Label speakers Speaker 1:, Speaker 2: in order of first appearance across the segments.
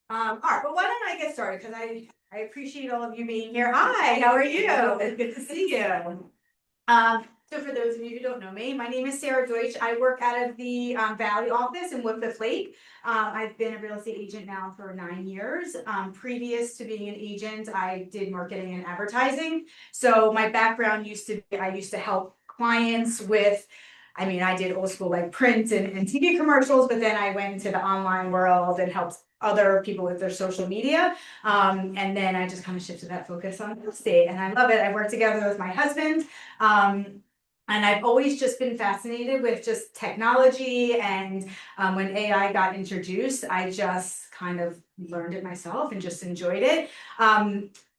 Speaker 1: All right, but why don't I get started? Because I appreciate all of you being here. Hi, how are you? It's good to see you. So for those of you who don't know me, my name is Sara Deutsch. I work out of the Valley office in Woodcliff Lake. I've been a real estate agent now for 9 years. Previous to being an agent, I did marketing and advertising. So my background used to be, I used to help clients with, I did old school like print and TV commercials, but then I went into the online world and helped other people with their social media. And then I just kind of shifted that focus on real estate and I love it. I work together with my husband. And I've always just been fascinated with just technology. And when AI got introduced, I just kind of learned it myself and just enjoyed it.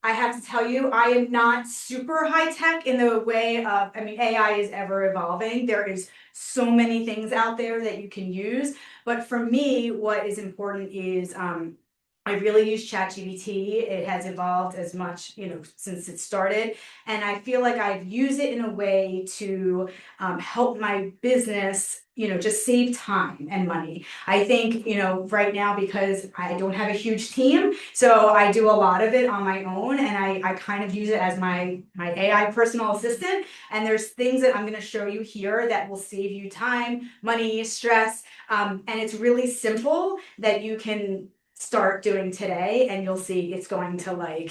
Speaker 1: I have to tell you, I am not super high tech in the way of, AI is ever evolving. There is so many things out there that you can use. But for me, what is important is I really use ChatGPT. It has evolved as much, since it started. And I feel like I've used it in a way to help my business, just save time and money. I think, right now, because I don't have a huge team, so I do a lot of it on my own and I kind of use it as my AI personal assistant. And there's things that I'm going to show you here that will save you time, money, stress. And it's really simple that you can start doing today and you'll see it's going to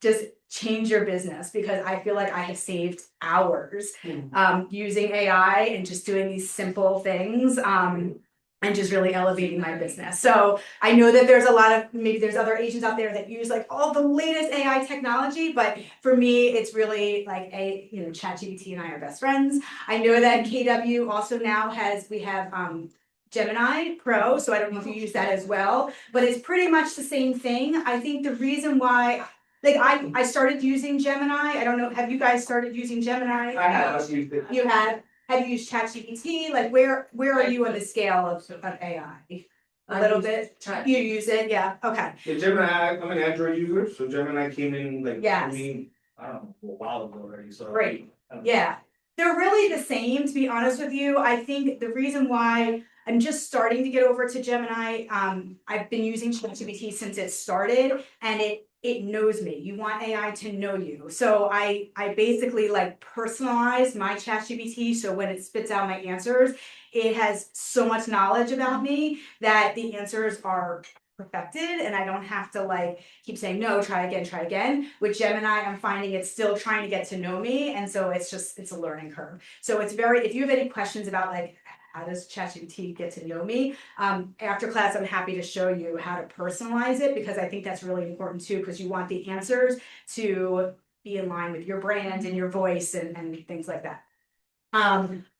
Speaker 1: just change your business because I feel like I have saved hours using AI and just doing these simple things and just really elevating my business. So I know that there's a lot of, maybe there's other agents out there that use like all the latest AI technology, but for me, it's really like ChatGPT and I are best friends. I know that KW also now we have Gemini Pro, so I don't know if you use that as well, but it's pretty much the same thing. I think the reason why, I started using Gemini. I don't know, have you guys started using Gemini?
Speaker 2: I have used it.
Speaker 1: You have? Have you used ChatGPT? Like where are you on the scale of AI? A little bit? You use it, yeah, okay.
Speaker 2: Yeah, Gemini, I'm an Android user, so Gemini came in like
Speaker 1: Yes.
Speaker 2: for me, I don't know, a while ago already, so.
Speaker 1: Great. Yeah, they're really the same, to be honest with you. I think the reason why I'm just starting to get over to Gemini, I've been using ChatGPT since it started and it knows me. You want AI to know you. So I basically like personalize my ChatGPT so when it spits out my answers, it has so much knowledge about me that the answers are perfected and I don't have to keep saying no, try again. With Gemini, I'm finding it's still trying to get to know me. And so it's a learning curve. So if you have any questions about how does ChatGPT get to know me, after class, I'm happy to show you how to personalize it because I think that's really important too, because you want the answers to be in line with your brand and your voice and things like that.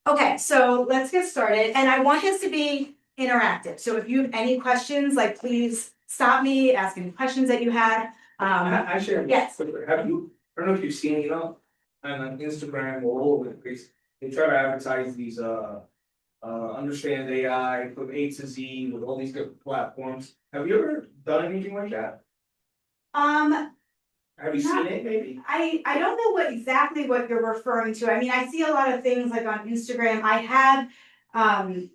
Speaker 1: Okay, so let's get started. And I want this to be interactive. So if you have any questions, please stop me, ask any questions that you had.
Speaker 2: Actually,
Speaker 1: yes.
Speaker 2: I don't know if you've seen, on Instagram or all over the place, they try to advertise these, understand AI from A to Z with all these different platforms. Have you ever done anything like that? Have you seen it maybe?
Speaker 1: I don't know exactly what you're referring to. I see a lot of things like on Instagram. I have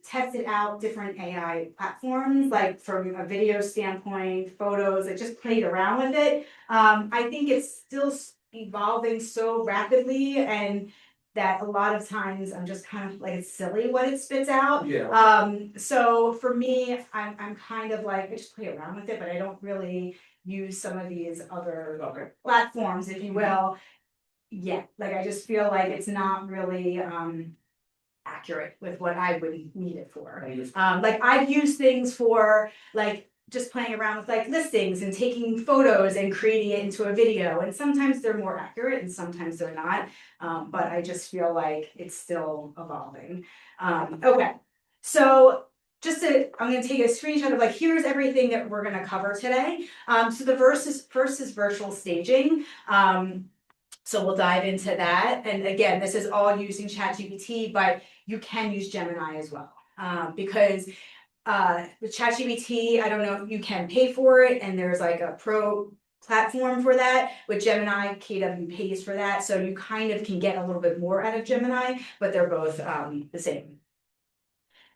Speaker 1: tested out different AI platforms, like from a video standpoint, photos. I just played around with it. I think it's still evolving so rapidly and that a lot of times I'm just kind of it's silly what it spits out.
Speaker 2: Yeah.
Speaker 1: So for me, I'm kind of I just play around with it, but I don't really use some of these other platforms, if you will. Yeah, I just feel like it's not really accurate with what I would need it for. I've used things for just playing around with listings and taking photos and creating it into a video. And sometimes they're more accurate and sometimes they're not. But I just feel like it's still evolving. Okay, so I'm going to take a screenshot of here's everything that we're going to cover today. So the first is virtual staging. So we'll dive into that. And again, this is all using ChatGPT, but you can use Gemini as well. Because with ChatGPT, I don't know if you can pay for it, and there's a pro platform for that. With Gemini, KW pays for that. So you kind of can get a little bit more out of Gemini, but they're both the same.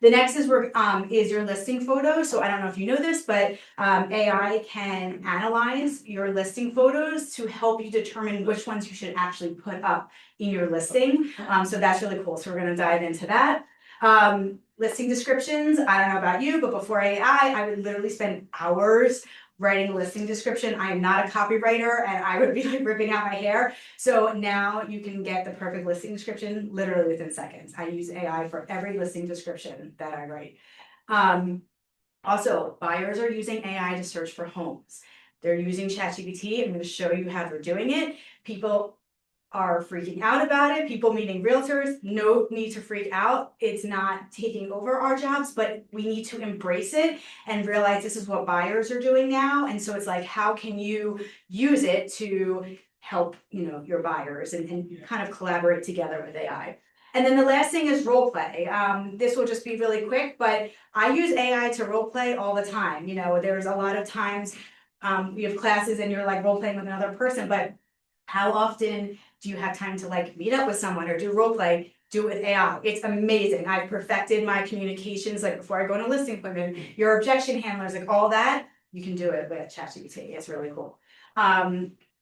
Speaker 1: The next is your listing photo. So I don't know if you know this, but AI can analyze your listing photos to help you determine which ones you should actually put up in your listing. So that's really cool. So we're going to dive into that. Listing descriptions. I don't know about you, but before AI, I would literally spend hours writing a listing description. I am not a copywriter and I would be like ripping out my hair. So now you can get the perfect listing description literally within seconds. I use AI for every listing description that I write. Also, buyers are using AI to search for homes. They're using ChatGPT. I'm going to show you how they're doing it. People are freaking out about it. People meeting realtors, no need to freak out. It's not taking over our jobs, but we need to embrace it and realize this is what buyers are doing now. And so it's like, how can you use it to help, your buyers and kind of collaborate together with AI. And then the last thing is role play. This will just be really quick, but I use AI to role play all the time. There's a lot of times we have classes and you're like role playing with another person, but how often do you have time to like meet up with someone or do role play? Do it with AI. It's amazing. I've perfected my communications like before I go on a listing appointment, your objection handlers, like all that, you can do it with ChatGPT. It's really cool.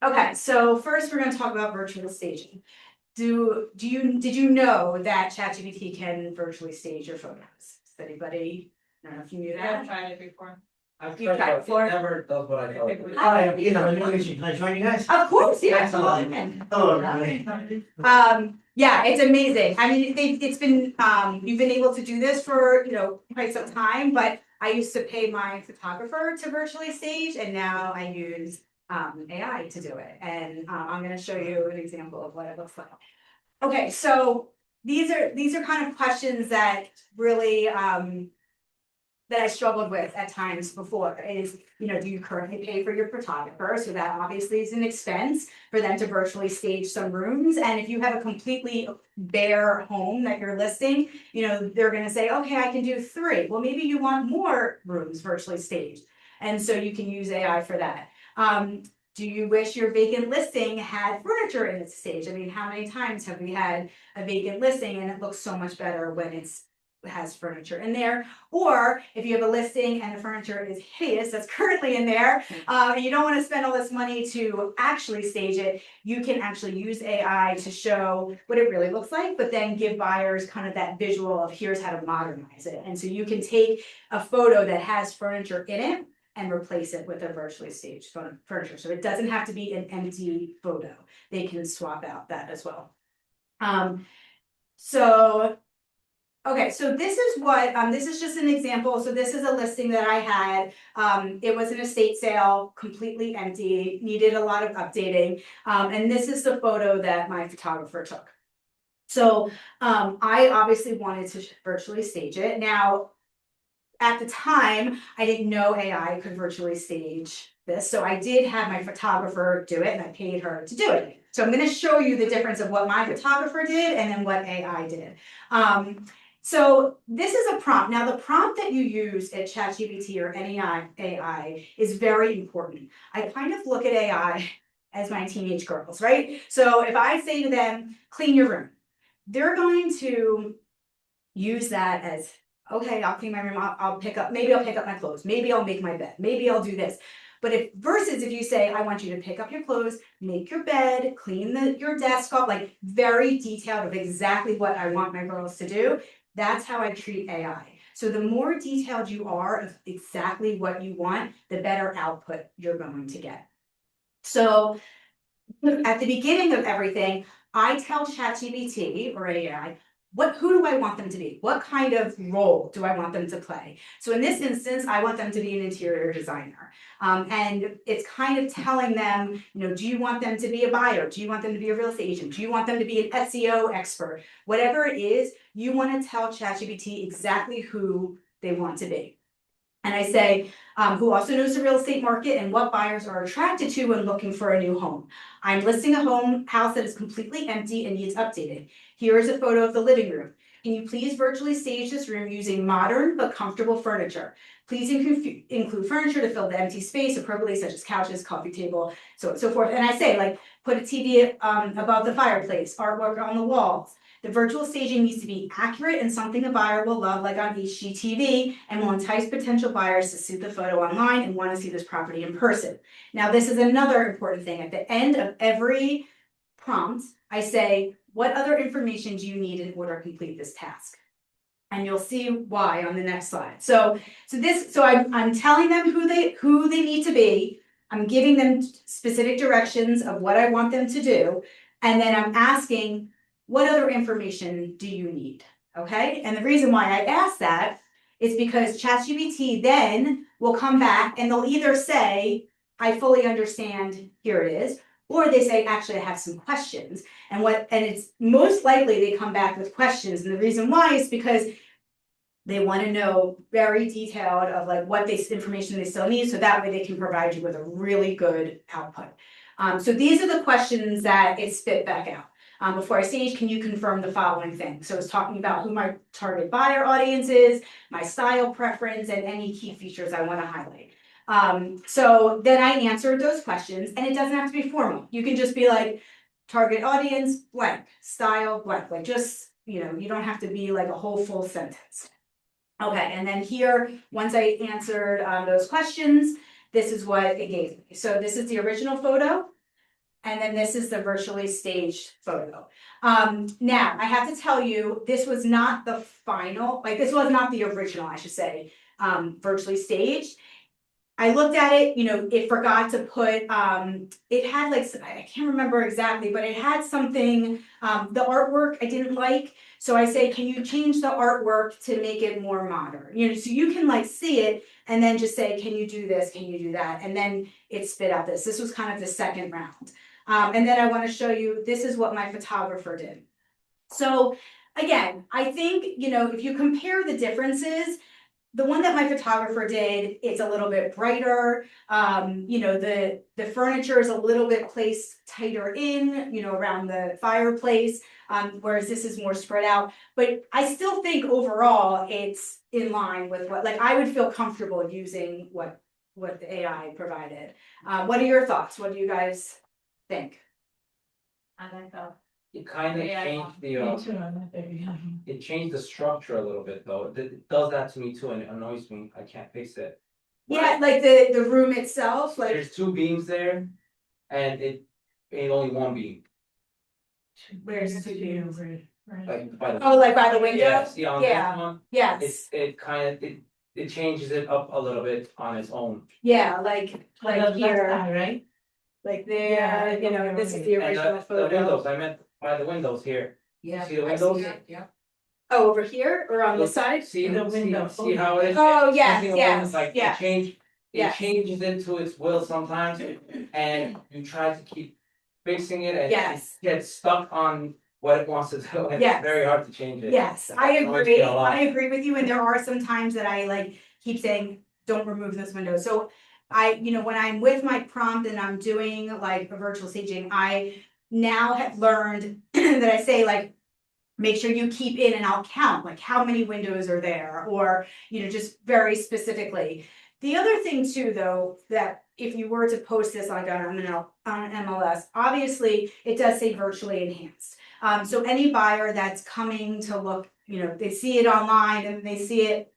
Speaker 1: Okay, so first we're going to talk about virtual staging. Did you know that ChatGPT can virtually stage your photos? Does anybody? I don't know if you knew that.
Speaker 3: I've tried it before.
Speaker 1: You've tried it before?
Speaker 4: Never does what I thought.
Speaker 1: Hi,
Speaker 4: Can I join you guys?
Speaker 1: Of course, yeah.
Speaker 4: Excellent. Hello, everybody.
Speaker 1: Yeah, it's amazing. I mean, it's been, you've been able to do this for, quite some time, but I used to pay my photographer to virtually stage and now I use AI to do it. And I'm gonna show you an example of what it looks like. Okay, so these are kind of questions that really that I struggled with at times before is, do you currently pay for your photographer? So that obviously is an expense for them to virtually stage some rooms. And if you have a completely bare home that you're listing, they're going to say, okay, I can do 3. Well, maybe you want more rooms virtually staged. And so you can use AI for that. Do you wish your vacant listing had furniture in its stage? I mean, how many times have we had a vacant listing and it looks so much better when it has furniture in there? Or if you have a listing and the furniture is hideous that's currently in there, and you don't want to spend all this money to actually stage it, you can actually use AI to show what it really looks like, but then give buyers kind of that visual of here's how to modernize it. And so you can take a photo that has furniture in it and replace it with a virtually staged furniture. So it doesn't have to be an empty photo. They can swap out that as well. Okay, so this is what, this is just an example. So this is a listing that I had. It was an estate sale, completely empty, needed a lot of updating. And this is the photo that my photographer took. So I obviously wanted to virtually stage it. Now, at the time, I didn't know AI could virtually stage this. So I did have my photographer do it and I paid her to do it. So I'm going to show you the difference of what my photographer did and then what AI did. So this is a prompt. Now the prompt that you use at ChatGPT or any AI is very important. I kind of look at AI as my teenage girls, right? So if I say to them, clean your room, they're going to use that as, okay, I'll clean my room, maybe I'll pick up my clothes, maybe I'll make my bed, maybe I'll do this. But versus if you say, I want you to pick up your clothes, make your bed, clean your desk off, like very detailed of exactly what I want my girls to do, that's how I treat AI. So the more detailed you are of exactly what you want, the better output you're going to get. So at the beginning of everything, I tell ChatGPT or AI, who do I want them to be? What kind of role do I want them to play? So in this instance, I want them to be an interior designer. And it's kind of telling them, do you want them to be a buyer? Do you want them to be a real estate agent? Do you want them to be an SEO expert? Whatever it is, you want to tell ChatGPT exactly who they want to be. And I say, who also knows the real estate market and what buyers are attracted to when looking for a new home. I'm listing a house that is completely empty and needs updated. Here is a photo of the living room. Can you please virtually stage this room using modern but comfortable furniture? Please include furniture to fill the empty space appropriately, such as couches, coffee table, so on and so forth. And I say, like, put a TV above the fireplace, artwork on the walls. The virtual staging needs to be accurate and something a buyer will love, like on HGTV, and will entice potential buyers to see the photo online and want to see this property in person. Now, this is another important thing. At the end of every prompt, I say, what other information do you need in order to complete this task? And you'll see why on the next slide. So I'm telling them who they need to be. I'm giving them specific directions of what I want them to do. And then I'm asking, what other information do you need? Okay. And the reason why I ask that is because ChatGPT then will come back and they'll either say, I fully understand, here it is, or they say, actually, I have some questions. And it's most likely they come back with questions. And the reason why is because they want to know very detailed of like what information they still need. So that way they can provide you with a really good output. So these are the questions that it spit back out. Before I stage, can you confirm the following things? So it's talking about who my target buyer audience is, my style preference, and any key features I want to highlight. So then I answered those questions, and it doesn't have to be formal. You can just be like, target audience, blank, style, blank, like just, you don't have to be like a whole full sentence. Okay, and then here, once I answered those questions, this is what it gave me. So this is the original photo, and then this is the virtually staged photo. Now, I have to tell you, this was not the final, like this was not the original, I should say, virtually staged. I looked at it, it forgot to put, it had like, I can't remember exactly, but it had something, the artwork I didn't like. So I say, can you change the artwork to make it more modern? So you can like see it and then just say, can you do this? Can you do that? And then it spit out this. This was kind of the second round. And then I want to show you, this is what my photographer did. So again, I think, if you compare the differences, the one that my photographer did, it's a little bit brighter. The furniture is a little bit placed tighter in, around the fireplace, whereas this is more spread out. But I still think overall it's in line with what, like, I would feel comfortable using what the AI provided. What are your thoughts? What do you guys think?
Speaker 3: I like that.
Speaker 5: It kind of
Speaker 3: Yeah,
Speaker 5: changed
Speaker 3: Me too, I like that, yeah.
Speaker 5: it changed the structure a little bit though. It does that to me too and it annoys me. I can't fix it.
Speaker 1: Yeah, like the room itself, like,
Speaker 5: There's two beams there and it ain't only one beam.
Speaker 1: where's the
Speaker 3: view?
Speaker 1: view?
Speaker 5: Like by the.
Speaker 1: Oh, like by the window?
Speaker 5: Yeah, see on this
Speaker 1: Yeah.
Speaker 5: one,
Speaker 1: Yes,
Speaker 5: it changes it up a little bit on its own.
Speaker 1: yeah, like here,
Speaker 3: Right?
Speaker 1: like
Speaker 3: Yeah,
Speaker 1: there, this is the
Speaker 5: And
Speaker 1: original
Speaker 5: the
Speaker 1: photo.
Speaker 5: windows, I meant by the windows here.
Speaker 3: Yeah.
Speaker 5: See the
Speaker 3: I
Speaker 5: windows?
Speaker 3: that, Yeah.
Speaker 1: Oh, over here or on this side?
Speaker 5: See
Speaker 3: The
Speaker 5: the
Speaker 3: window.
Speaker 5: see how it is?
Speaker 1: Oh, yes,
Speaker 5: Something
Speaker 1: yes,
Speaker 5: along this, like,
Speaker 1: yes.
Speaker 5: It
Speaker 1: Yes.
Speaker 5: changes it to its will sometimes, and you try to keep fixing it and
Speaker 1: Yes.
Speaker 5: it gets stuck on what it wants to do, and
Speaker 1: Yes.
Speaker 5: it's very hard to change it.
Speaker 1: Yes, I
Speaker 5: Annoys
Speaker 1: agree.
Speaker 5: me a lot.
Speaker 1: I agree with you. And there are some times that I like keep saying, don't remove this window. So when I'm with my prompt and I'm doing like a virtual staging, I now have learned that I say like, make sure you keep in and I'll count like how many windows are there, or, just very specifically. The other thing too, though, that if you were to post this on an MLS, obviously it does say virtually enhanced. So any buyer that's coming to look, they see it online and they see it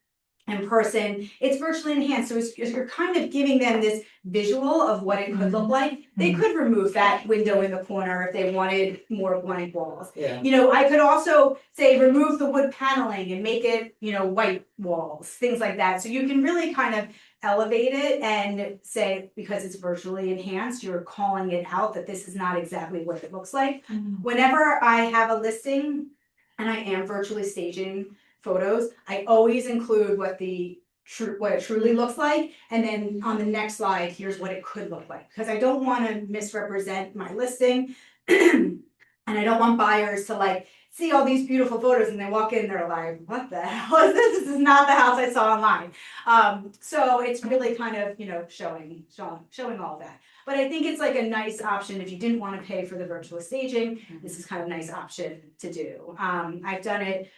Speaker 1: in person, it's virtually enhanced. So you're kind of giving them this visual of what it could look like. They could remove that window in the corner if they wanted more blank walls.
Speaker 5: Yeah.
Speaker 1: I could also say remove the wood paneling and make it, white walls, things like that. So you can really kind of elevate it and say, because it's virtually enhanced, you're calling it out that this is not exactly what it looks like. Whenever I have a listing and I am virtually staging photos, I always include what it truly looks like, and then on the next slide, here's what it could look like, because I don't want to misrepresent my listing, and I don't want buyers to like see all these beautiful photos and they walk in, they're like, what the hell is this? This is not the house I saw online. So it's really kind of showing all that. But I think it's like a nice option if you didn't want to pay for the virtual staging. This is kind of a nice option to do. I've done it.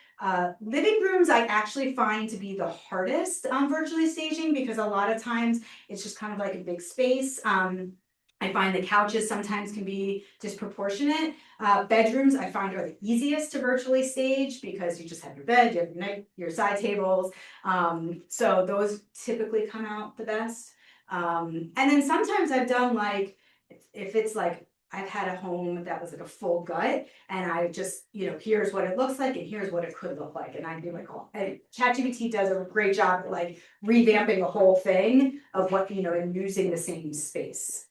Speaker 1: Living rooms I actually find to be the hardest virtually staging, because a lot of times it's just kind of like a big space. I find the couches sometimes can be disproportionate. Bedrooms I find are the easiest to virtually stage because you just have your bed, you have your side tables. So those typically come out the best. And then sometimes I've done like, if it's like, I've had a home that was like a full gut and I just, here's what it looks like and here's what it could look like. And I do like, and ChatGPT does a great job at like revamping the whole thing of what, and using the same space.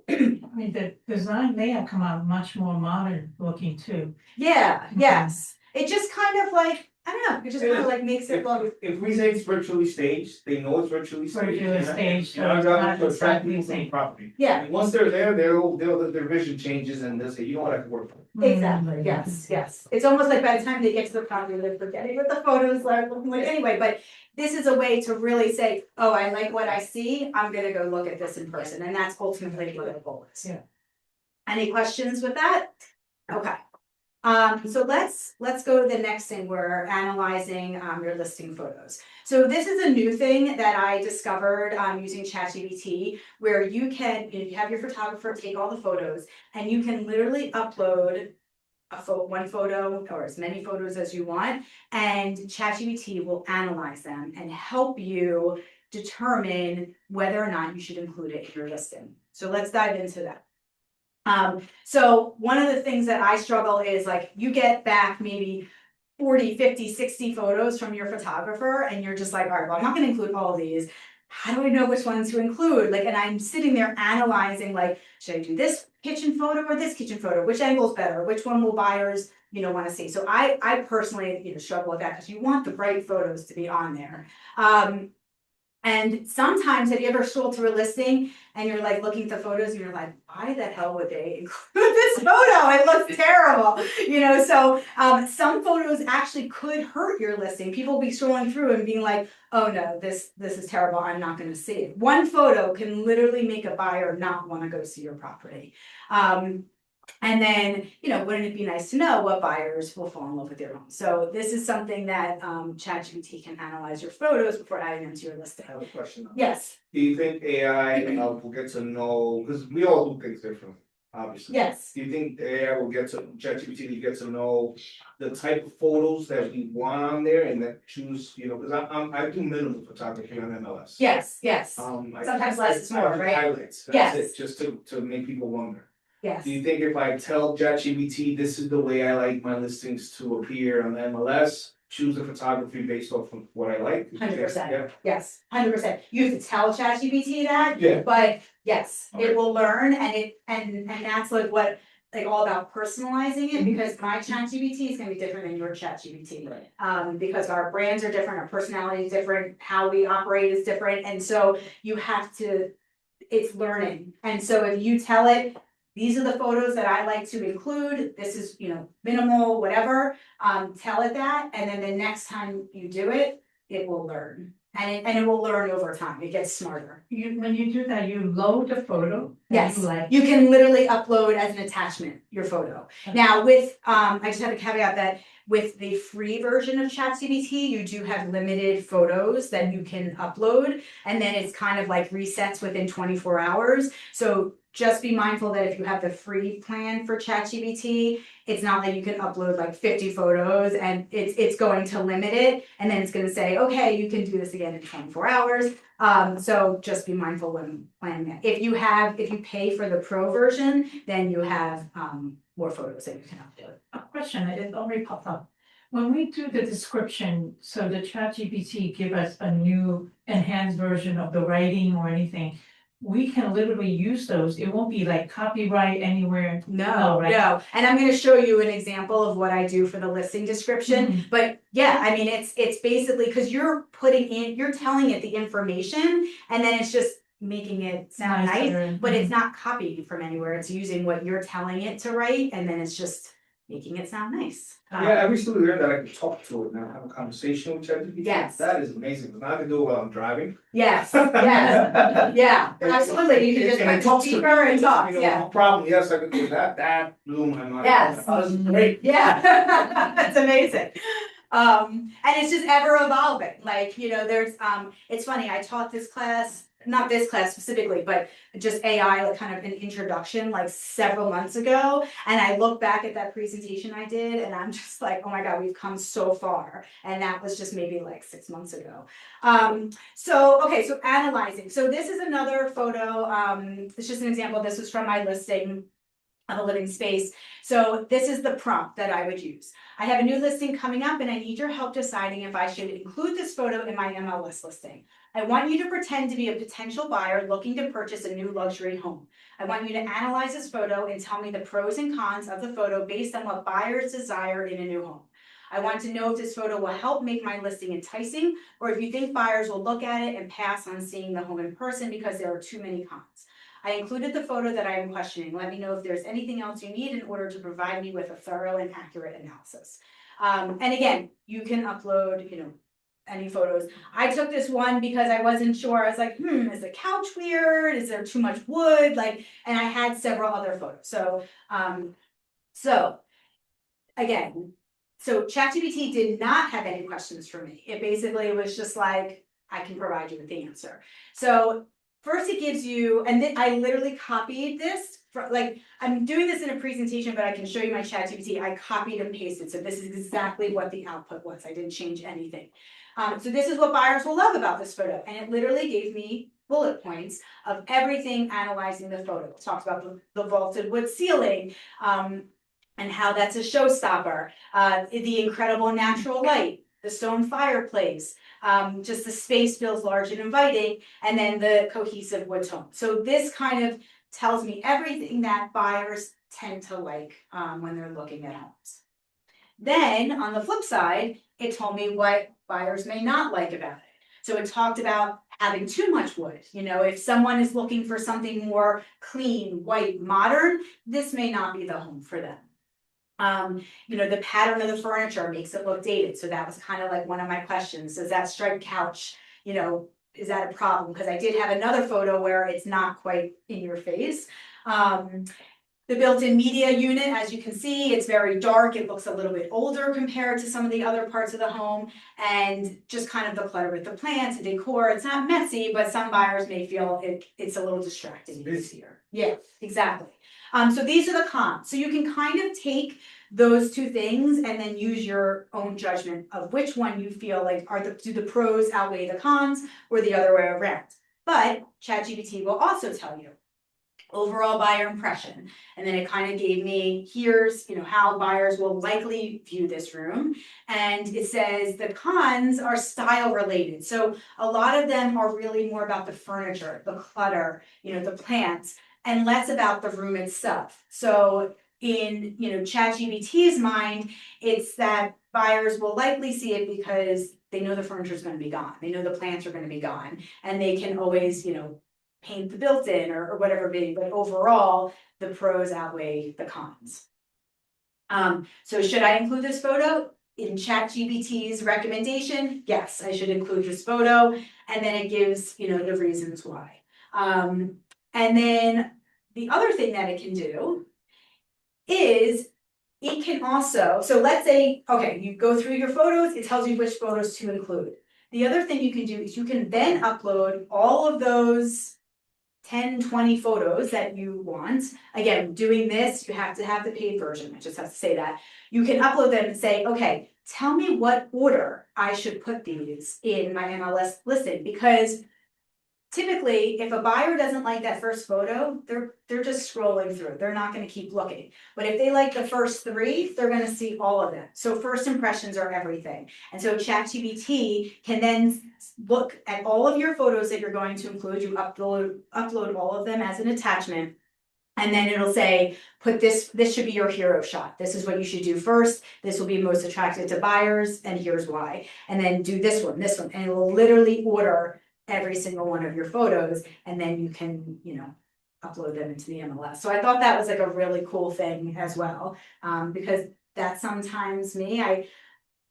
Speaker 3: I mean, the design may have come out much more modern looking too.
Speaker 1: Yeah, yes. It just kind of like, I don't know, it just kind of like makes it look.
Speaker 2: If we say it's virtually staged, they know it's virtually staged.
Speaker 3: Virtually staged,
Speaker 2: Our
Speaker 3: so
Speaker 2: job is to
Speaker 3: it's
Speaker 2: attract
Speaker 3: not
Speaker 2: people to the
Speaker 3: easy.
Speaker 2: property.
Speaker 1: Yeah.
Speaker 2: And once they're there, their vision changes and they'll say, you know what, I can work for.
Speaker 1: Exactly, yes, yes. It's almost like by the time they get to the property, they're forgetting what the photos are looking like anyway, but this is a way to really say, oh, I like what I see, I'm gonna go look at this in person, and that's ultimately what the goal is.
Speaker 3: Yeah.
Speaker 1: Any questions with that? Okay. So let's go to the next thing. We're analyzing your listing photos. So this is a new thing that I discovered using ChatGPT, where you can, you have your photographer take all the photos, and you can literally upload one photo or as many photos as you want, and ChatGPT will analyze them and help you determine whether or not you should include it in your listing. So let's dive into that. So one of the things that I struggle is like you get back maybe 40, 50, 60 photos from your photographer and you're just like, all right, well, I'm not gonna include all of these. How do I know which ones to include? Like, and I'm sitting there analyzing, like, should I do this kitchen photo or this kitchen photo? Which angle's better? Which one will buyers, want to see? So I personally, struggle with that because you want the right photos to be on there. And sometimes, have you ever scrolled through a listing and you're like looking at the photos and you're like, why the hell would they include this photo? It looks terrible, So some photos actually could hurt your listing. People will be scrolling through and being like, oh no, this is terrible. I'm not going to see it. One photo can literally make a buyer not want to go see your property. And then, wouldn't it be nice to know what buyers will fall in love with your home? So this is something that ChatGPT can analyze your photos before adding them to your listing.
Speaker 2: I have a question.
Speaker 1: Yes,
Speaker 2: Do you think AI will get to know, because we all do things differently, obviously.
Speaker 1: yes,
Speaker 2: Do you think AI will get to, ChatGPT will get to know the type of photos that we want on there and then choose, because I do minimal photography on MLS.
Speaker 1: yes.
Speaker 2: Sometimes
Speaker 1: less is more, right?
Speaker 2: Highlights,
Speaker 1: Yes.
Speaker 2: that's it, just to make people wonder.
Speaker 1: Yes.
Speaker 2: Do you think if I tell ChatGPT this is the way I like my listings to appear on MLS, choose the photography based off of what I like?
Speaker 1: 100%.
Speaker 2: Yeah.
Speaker 1: Yes, 100%. You have to tell ChatGPT that,
Speaker 2: Yeah.
Speaker 1: but yes,
Speaker 2: Okay.
Speaker 1: it will learn, and that's like what all about personalizing it, because my ChatGPT is going to be different than your ChatGPT.
Speaker 2: Right.
Speaker 1: Because our brands are different, our personality is different, how we operate is different, and so you have to. It's learning, and so if you tell it, these are the photos that I like to include. This is, minimal, whatever. Tell it that, and then the next time you do it, it will learn, and it will learn over time. It gets smarter.
Speaker 3: When you do that, you load the photo.
Speaker 1: Yes,
Speaker 3: And
Speaker 1: you can literally upload as an attachment your photo. Now with, I just have a caveat that with the free version of ChatGPT, you do have limited photos that you can upload, and then it's kind of like resets within 24 hours. So just be mindful that if you have the free plan for ChatGPT, it's not that you can upload like 50 photos and it's going to limit it, and then it's going to say, okay, you can do this again in 24 hours. So just be mindful when planning that. If you pay for the pro version, then you have more photos that you can upload.
Speaker 3: A question, it already popped up. When we do the description, so the ChatGPT give us a new enhanced version of the writing or anything, we can literally use those. It won't be like copyright anywhere.
Speaker 1: No,
Speaker 3: right?
Speaker 1: no. And I'm going to show you an example of what I do for the listing description. But yeah, I mean, it's basically because you're telling it the information, and then it's just making it sound nice, but it's not copying from anywhere. It's using what you're telling it to write, and then it's just making it sound nice.
Speaker 2: Yeah, I recently learned that I can talk to it now, have a conversation with ChatGPT.
Speaker 1: Yes.
Speaker 2: That is amazing, because now I can do it while I'm driving.
Speaker 1: Yes, yes, yeah, absolutely. You can just
Speaker 2: And it
Speaker 1: put
Speaker 2: talks
Speaker 1: the
Speaker 2: to
Speaker 1: speaker and talk, yeah.
Speaker 2: No problem, yes, I could do that, that blew my mind.
Speaker 1: Yes.
Speaker 2: Oh, this is great.
Speaker 1: Yeah, that's amazing. And it's just ever evolving. Like, there's, it's funny, I taught this class not this class specifically, but just AI, like kind of an introduction, like several months ago. And I look back at that presentation I did and I'm just like, oh my God, we've come so far. And that was just maybe like 6 months ago. Okay, so analyzing. So this is another photo. It's just an example. This was from my listing of a living space. So this is the prompt that I would use. I have a new listing coming up and I need your help deciding if I should include this photo in my MLS listing. I want you to pretend to be a potential buyer looking to purchase a new luxury home. I want you to analyze this photo and tell me the pros and cons of the photo based on what buyers desire in a new home. I want to know if this photo will help make my listing enticing, or if you think buyers will look at it and pass on seeing the home in person because there are too many cons. I included the photo that I am questioning. Let me know if there's anything else you need in order to provide me with a thorough and accurate analysis. And again, you can upload, any photos. I took this one because I wasn't sure. I was like, is the couch weird? Is there too much wood? And I had several other photos. So again, ChatGPT did not have any questions for me. It basically was just like, I can provide you with the answer. So first it gives you, and then I literally copied this, I'm doing this in a presentation, but I can show you my ChatGPT. I copied and pasted. So this is exactly what the output was. I didn't change anything. So this is what buyers will love about this photo. And it literally gave me bullet points of everything analyzing the photo. It talks about the vaulted wood ceiling, and how that's a showstopper, the incredible natural light, the stone fireplace, just the space feels large and inviting, and then the cohesive wood tone. So this kind of tells me everything that buyers tend to like when they're looking at homes. Then on the flip side, it told me what buyers may not like about it. So it talked about having too much wood. If someone is looking for something more clean, white, modern, this may not be the home for them. The pattern of the furniture makes it look dated. So that was kind of like one of my questions. Does that striped couch, is that a problem? Because I did have another photo where it's not quite in your face. The built-in media unit, as you can see, it's very dark. It looks a little bit older compared to some of the other parts of the home. And just kind of the clutter with the plants, the decor. It's not messy, but some buyers may feel it's a little distracting.
Speaker 4: Busier.
Speaker 1: Yeah, exactly. So these are the cons. So you can kind of take those two things and then use your own judgment of which one you feel like do the pros outweigh the cons or the other way around. But ChatGPT will also tell you overall buyer impression. And then it kind of gave me, here's, how buyers will likely view this room. And it says the cons are style related. So a lot of them are really more about the furniture, the clutter, the plants, and less about the room itself. So in, ChatGPT's mind, it's that buyers will likely see it because they know the furniture is going to be gone. They know the plants are going to be gone, and they can always, paint the built-in or whatever it be, but overall, the pros outweigh the cons. So should I include this photo? In ChatGPT's recommendation, yes, I should include this photo, and then it gives, the reasons why. And then the other thing that it can do is it can also, so let's say, okay, you go through your photos, it tells you which photos to include. The other thing you can do is you can then upload all of those 10, 20 photos that you want. Again, doing this, you have to have the paid version. I just have to say that. You can upload them and say, okay, tell me what order I should put these in my MLS listing, because typically, if a buyer doesn't like that first photo, they're just scrolling through. They're not going to keep looking. But if they like the first 3, they're going to see all of them. So first impressions are everything. And so ChatGPT can then look at all of your photos that you're going to include. You upload all of them as an attachment. And then it'll say, put this should be your hero shot. This is what you should do first. This will be most attractive to buyers, and here's why. And then do this one, and it will literally order every single one of your photos, and then you can, upload them into the MLS. So I thought that was like a really cool thing as well, because that's sometimes me.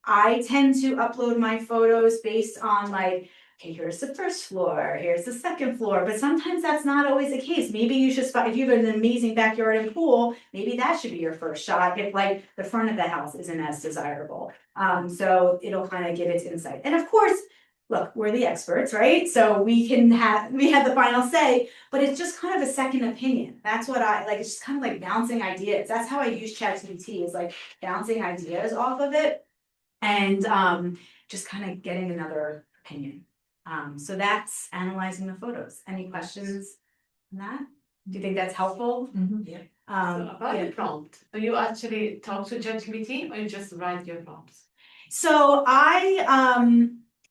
Speaker 1: I tend to upload my photos based on like, okay, here's the first floor, here's the second floor, but sometimes that's not always the case. Maybe you should if you have an amazing backyard and pool, maybe that should be your first shot if like the front of the house isn't as desirable. So it'll kind of give its insight. And of course, look, we're the experts, right? So we have the final say, but it's just kind of a second opinion. That's what I like. It's just kind of like bouncing ideas. That's how I use ChatGPT, is like bouncing ideas off of it and just kind of getting another opinion. So that's analyzing the photos. Any questions on that? Do you think that's helpful?
Speaker 3: Mhm.
Speaker 6: About
Speaker 1: Yeah.
Speaker 6: the prompt, do you actually talk to ChatGPT or you just write your prompts?
Speaker 1: So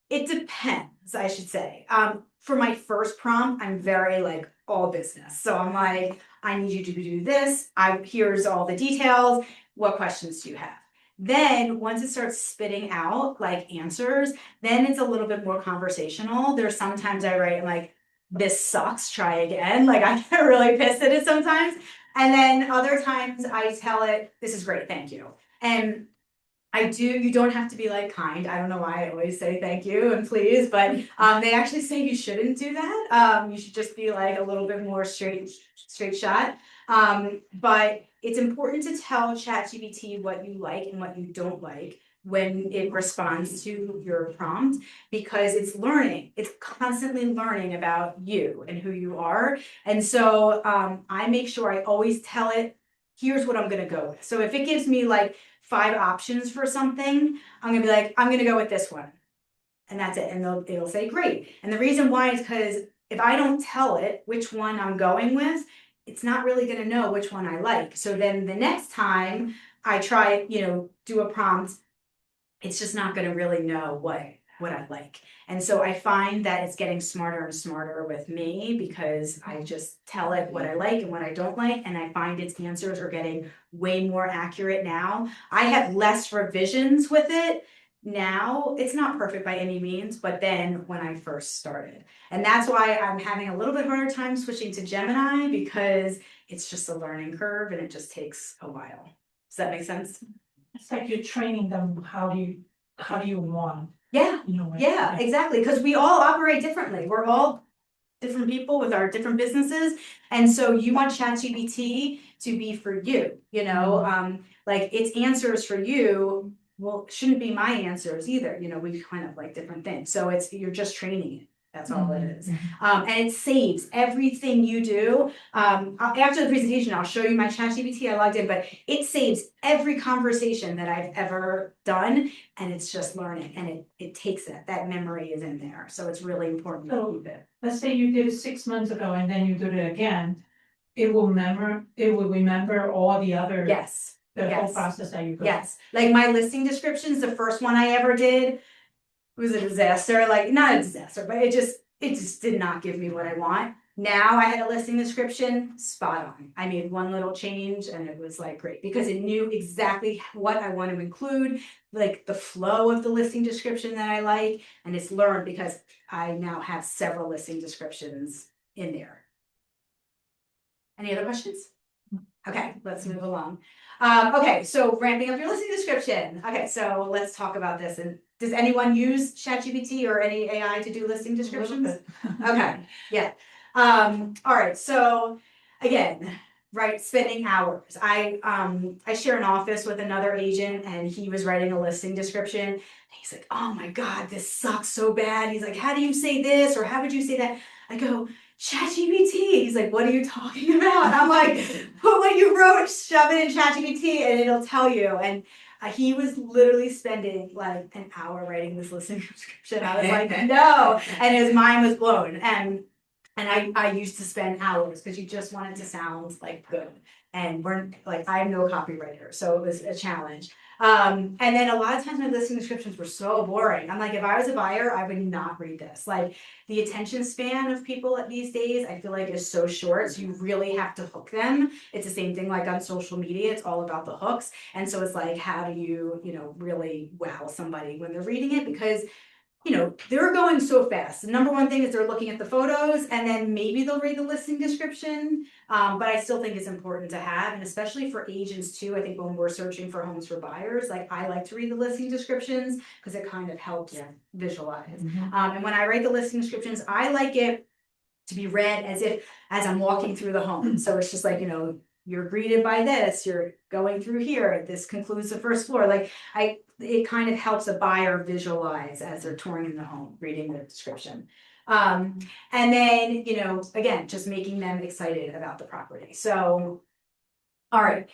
Speaker 1: it depends, I should say. For my first prompt, I'm very like all business. So I'm like, I need you to do this. Here's all the details. What questions do you have? Then once it starts spitting out like answers, then it's a little bit more conversational. There's sometimes I write like, this sucks, try again. Like I get really pissed at it sometimes. And then other times I tell it, this is great, thank you. And you don't have to be like kind. I don't know why I always say thank you and please, but they actually say you shouldn't do that. You should just be like a little bit more straight shot. But it's important to tell ChatGPT what you like and what you don't like when it responds to your prompt, because it's learning. It's constantly learning about you and who you are. And so I make sure I always tell it, here's what I'm gonna go with. So if it gives me like 5 options for something, I'm gonna be like, I'm gonna go with this one. And that's it. And it'll say great. And the reason why is because if I don't tell it which one I'm going with, it's not really gonna know which one I like. So then the next time I try, do a prompt, it's just not gonna really know what I like. And so I find that it's getting smarter and smarter with me, because I just tell it what I like and what I don't like, and I find its answers are getting way more accurate now. I have less revisions with it now. It's not perfect by any means, but then when I first started. And that's why I'm having a little bit harder time switching to Gemini, because it's just a learning curve and it just takes a while. Does that make sense?
Speaker 3: It's like you're training them, how do you want,
Speaker 1: Yeah.
Speaker 3: like,
Speaker 1: Yeah, exactly, because we all operate differently. We're all different people with our different businesses. And so you want ChatGPT to be for you, like its answers for you, well, shouldn't be my answers either. We kind of like different things. So you're just training it. That's all it is. And it saves everything you do. After the presentation, I'll show you my ChatGPT. I logged in, but it saves every conversation that I've ever done, and it's just learning, and it takes it. That memory is in there, so it's really important to keep it.
Speaker 3: Let's say you did it 6 months ago and then you did it again, it will remember all the other.
Speaker 1: Yes,
Speaker 3: The whole
Speaker 1: yes.
Speaker 3: process that you go.
Speaker 1: yes. Like my listing descriptions, the first one I ever did was a disaster. Like not a disaster, but it just did not give me what I want. Now I had a listing description spot on. I made one little change and it was like great, because it knew exactly what I want to include, like the flow of the listing description that I like, and it's learned because I now have several listing descriptions in there. Any other questions? Okay, let's move along. Okay, so ramping up your listing description. Okay, so let's talk about this. And does anyone use ChatGPT or any AI to do listing descriptions? Okay, yeah. All right, so again, right, spending hours. I share an office with another agent, and he was writing a listing description. And he's like, oh my God, this sucks so bad. He's like, how do you say this? Or how would you say that? I go, ChatGPT. He's like, what are you talking about? I'm like, put what you wrote, shove it in ChatGPT, and it'll tell you. And he was literally spending like an hour writing this listing description. I was like, no, and his mind was blown. And I used to spend hours because you just want it to sound like good. And we're like, I'm no copywriter, so it was a challenge. And then a lot of times my listing descriptions were so boring. I'm like, if I was a buyer, I would not read this. Like the attention span of people at these days, I feel like is so short. So you really have to hook them. It's the same thing like on social media. It's all about the hooks. And so it's like, how do you, really wow somebody when they're reading it? Because they're going so fast. The number one thing is they're looking at the photos, and then maybe they'll read the listing description. But I still think it's important to have, and especially for agents too. I think when we're searching for homes for buyers, like I like to read the listing descriptions because it kind of helps visualize. And when I write the listing descriptions, I like it to be read as I'm walking through the home. So it's just like, you're greeted by this, you're going through here, this concludes the first floor, like, it kind of helps a buyer visualize as they're touring the home, reading the description. And then, you know, again, just making them excited about the property, so. All right,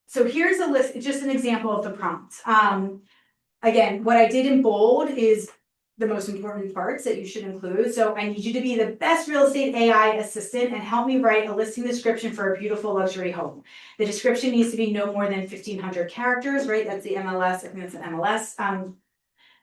Speaker 1: so here's a list, just an example of the prompt. Again, what I did in bold is the most important parts that you should include. So I need you to be the best real estate AI assistant and help me write a listing description for a beautiful luxury home. The description needs to be no more than 1,500 characters, right? That's the MLS, I think that's an MLS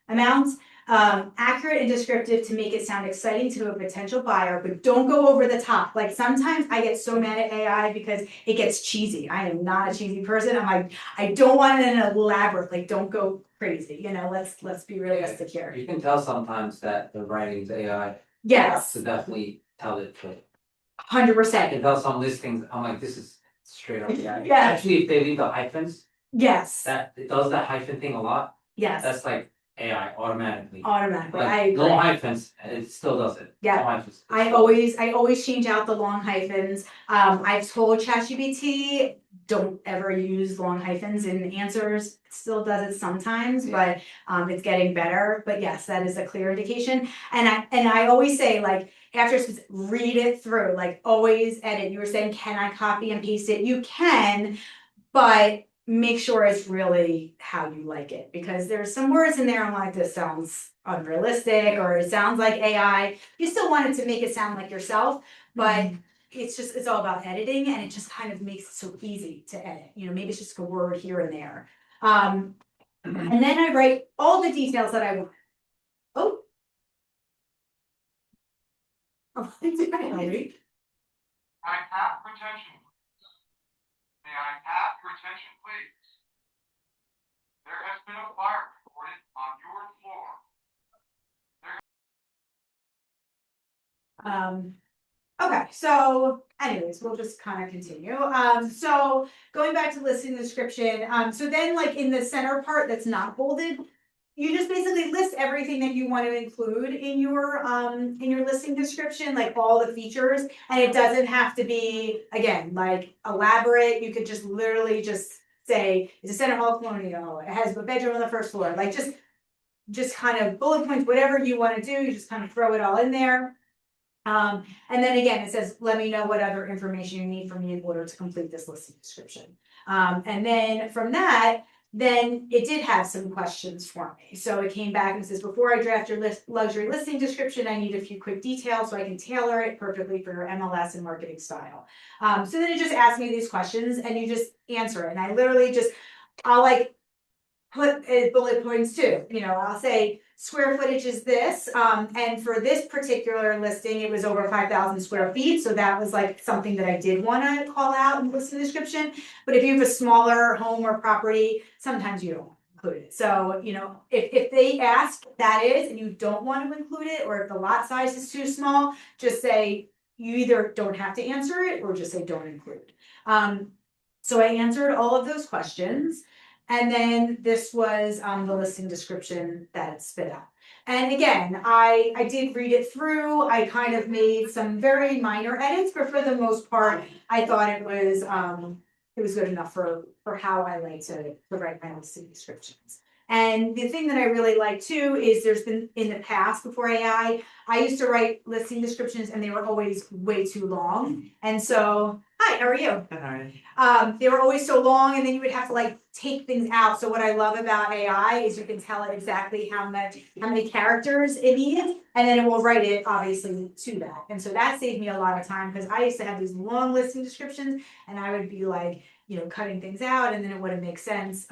Speaker 1: amount. Accurate and descriptive to make it sound exciting to a potential buyer, but don't go over the top. Like sometimes I get so mad at AI because it gets cheesy. I am not a cheesy person. I'm like, I don't want an elaborate, like don't go crazy, you know, let's be realistic here.
Speaker 5: You can tell sometimes that the writing's AI.
Speaker 1: Yes,
Speaker 5: To definitely tell it to.
Speaker 1: 100%.
Speaker 5: I can tell some listings, I'm like, this is straight up AI.
Speaker 1: Yeah.
Speaker 5: Actually, if they leave the hyphens,
Speaker 1: Yes,
Speaker 5: that, it does that hyphen thing a lot,
Speaker 1: yes,
Speaker 5: that's like AI automatically.
Speaker 1: automatically, I
Speaker 5: Like,
Speaker 1: agree.
Speaker 5: no hyphens, it still does it.
Speaker 1: Yeah.
Speaker 5: No hyphens.
Speaker 1: I always change out the long hyphens. I've told ChatGPT, don't ever use long hyphens in answers. It still does it sometimes, but it's getting better. But yes, that is a clear indication. And I always say, like, after read it through, like always edit. You were saying, can I copy and paste it? You can, but make sure it's really how you like it, because there's some words in there I'm like, this sounds unrealistic, or it sounds like AI. You still want it to make it sound like yourself, but it's all about editing, and it just kind of makes it so easy to edit. You know, maybe it's just a word here and there. And then I write all the details that I want. Oh. Oh,
Speaker 7: I have retention. May I have your attention, please? There has been a fire reported on your floor.
Speaker 1: Okay, so anyways, we'll just kind of continue. So going back to listing description, so then like in the center part that's not bolded, you just basically list everything that you want to include in your listing description, like all the features, and it doesn't have to be, again, like elaborate. You could just literally just say it's a center hall colonial, it has a bedroom on the first floor, like just kind of bullet points, whatever you want to do, you just kind of throw it all in there. And then again, it says, let me know what other information you need from me in order to complete this listing description. And then from that, then it did have some questions for me. So it came back and says, before I draft your luxury listing description, I need a few quick details so I can tailor it perfectly for your MLS and marketing style. So then it just asked me these questions and you just answer it. And I literally I'll like put bullet points too. You know, I'll say square footage is this, and for this particular listing, it was over 5,000 square feet. So that was like something that I did want to call out in the listing description. But if you have a smaller home or property, sometimes you don't include it. So, you know, if they ask that is, and you don't want to include it, or if the lot size is too small, just say you either don't have to answer it or just say don't include. So I answered all of those questions. And then this was the listing description that it spit out. And again, I did read it through. I kind of made some very minor edits, but for the most part, I thought it was good enough for how I like to write my listing descriptions. And the thing that I really like too is there's been in the past before AI, I used to write listing descriptions and they were always way too long. And so, hi, how are you? They were always so long and then you would have to like take things out. So what I love about AI is you can tell it exactly how many characters it needs, and then it will write it obviously to that. And so that saved me a lot of time because I used to have these long listing descriptions and I would be like, you know, cutting things out and then it wouldn't make sense.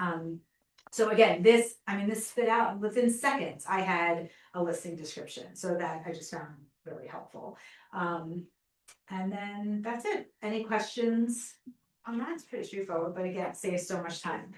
Speaker 1: So again, this spit out within seconds. I had a listing description, so that I just found really helpful. And then that's it. Any questions on that? It's pretty straightforward, but again, saves so much time.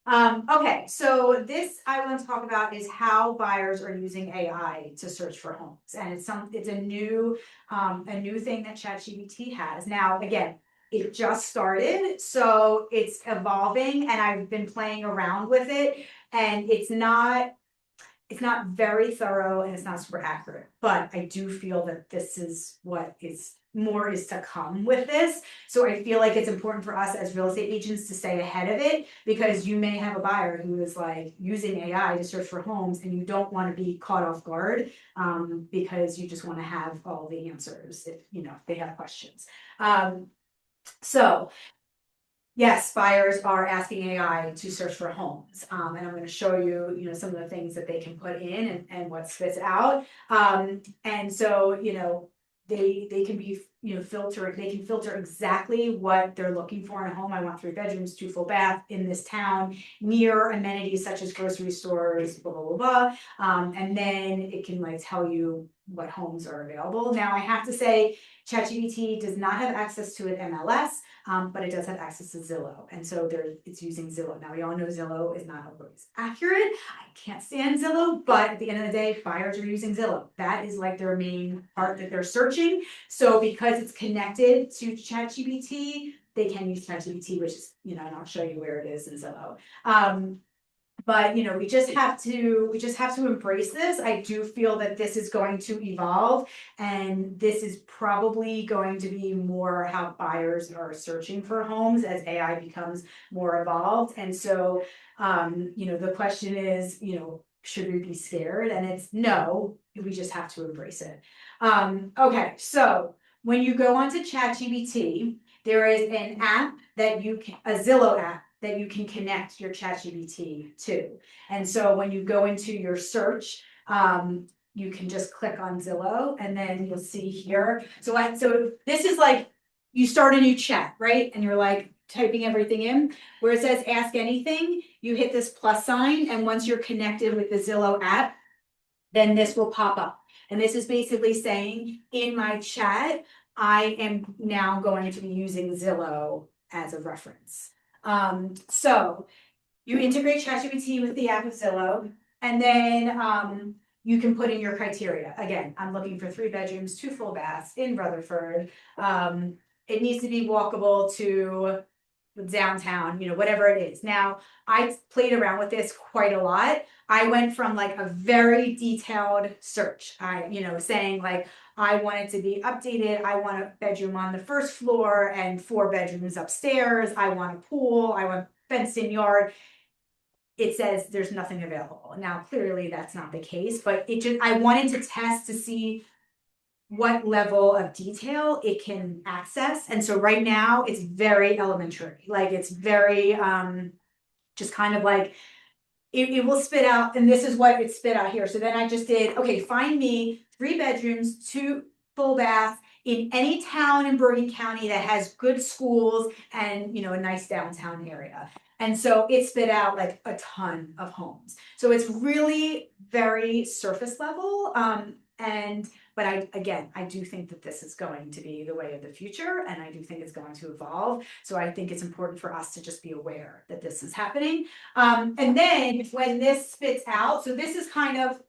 Speaker 1: Okay, so this I want to talk about is how buyers are using AI to search for homes, and it's a new thing that ChatGPT has. Now, again, it just started, so it's evolving, and I've been playing around with it, and it's not very thorough and it's not super accurate, but I do feel that this is what is more is to come with this. So I feel like it's important for us as real estate agents to stay ahead of it, because you may have a buyer who is like using AI to search for homes and you don't want to be caught off guard, because you just want to have all the answers if, you know, if they have questions. So yes, buyers are asking AI to search for homes, and I'm going to show you, you know, some of the things that they can put in and what spits out. And so, you know, they can be, you know, they can filter exactly what they're looking for in a home. I want 3 bedrooms, 2 full bath in this town, near amenities such as grocery stores, blah, blah, blah, blah. And then it can like tell you what homes are available. Now I have to say, ChatGPT does not have access to an MLS. But it does have access to Zillow. And so it's using Zillow. Now we all know Zillow is not always accurate. I can't stand Zillow, but at the end of the day, buyers are using Zillow. That is like their main part that they're searching. So because it's connected to ChatGPT, they can use ChatGPT, which is, you know, and I'll show you where it is in Zillow. But you know, we just have to embrace this. I do feel that this is going to evolve, and this is probably going to be more how buyers are searching for homes as AI becomes more evolved. And so, you know, the question is, you know, should we be scared? And it's no, we just have to embrace it. Okay, so when you go onto ChatGPT, there is an app that a Zillow app that you can connect your ChatGPT to. And so when you go into your search, you can just click on Zillow, and then you'll see here. So this is like, you start a new chat, right? And you're like typing everything in. Where it says ask anything, you hit this plus sign, and once you're connected with the Zillow app, then this will pop up. And this is basically saying, in my chat, I am now going to be using Zillow as a reference. So you integrate ChatGPT with the app of Zillow, and then you can put in your criteria. Again, I'm looking for 3 bedrooms, 2 full baths in Rutherford. It needs to be walkable to downtown, you know, whatever it is. Now, I played around with this quite a lot. I went from like a very detailed search. You know, saying like, I want it to be updated. I want a bedroom on the first floor and 4 bedrooms upstairs. I want a pool. I want fenced in yard. It says there's nothing available. Now, clearly that's not the case, but I wanted to test to see what level of detail it can access. And so right now it's very elementary. Like it's very, just kind of like, it will spit out, and this is what it spit out here. So then I just did, okay, find me 3 bedrooms, 2 full baths in any town in Bergen County that has good schools and, you know, a nice downtown area. And so it spit out like a ton of homes. So it's really very surface level. But I do think that this is going to be the way of the future, and I do think it's going to evolve. So I think it's important for us to just be aware that this is happening. And then when this spits out, so this is kind of,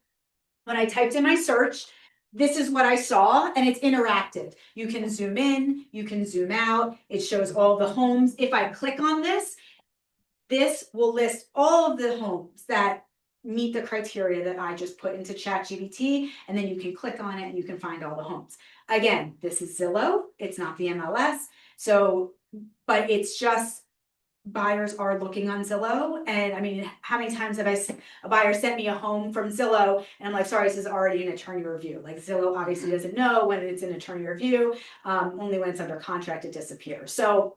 Speaker 1: when I typed in my search, this is what I saw, and it's interactive. You can zoom in, you can zoom out. It shows all the homes. If I click on this, this will list all of the homes that meet the criteria that I just put into ChatGPT, and then you can click on it and you can find all the homes. Again, this is Zillow, it's not the MLS. So, but it's just, buyers are looking on Zillow. And I mean, how many times have a buyer sent me a home from Zillow and I'm like, sorry, this is already an attorney review. Like Zillow obviously doesn't know when it's an attorney review, only when it's under contract it disappears. So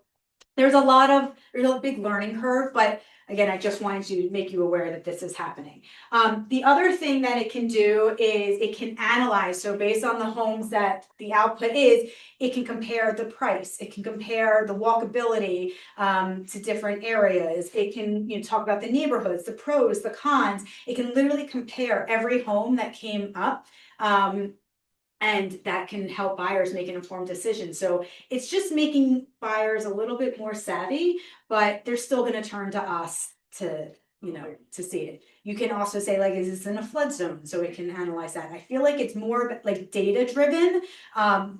Speaker 1: there's a big learning curve, but again, I just wanted to make you aware that this is happening. The other thing that it can do is it can analyze. So based on the homes that the output is, it can compare the price. It can compare the walkability to different areas. It can, you know, talk about the neighborhoods, the pros, the cons. It can literally compare every home that came up. And that can help buyers make an informed decision. So it's just making buyers a little bit more savvy, but they're still going to turn to us to to see it. You can also say like, is this in a flood zone? So it can analyze that. I feel like it's more like data driven,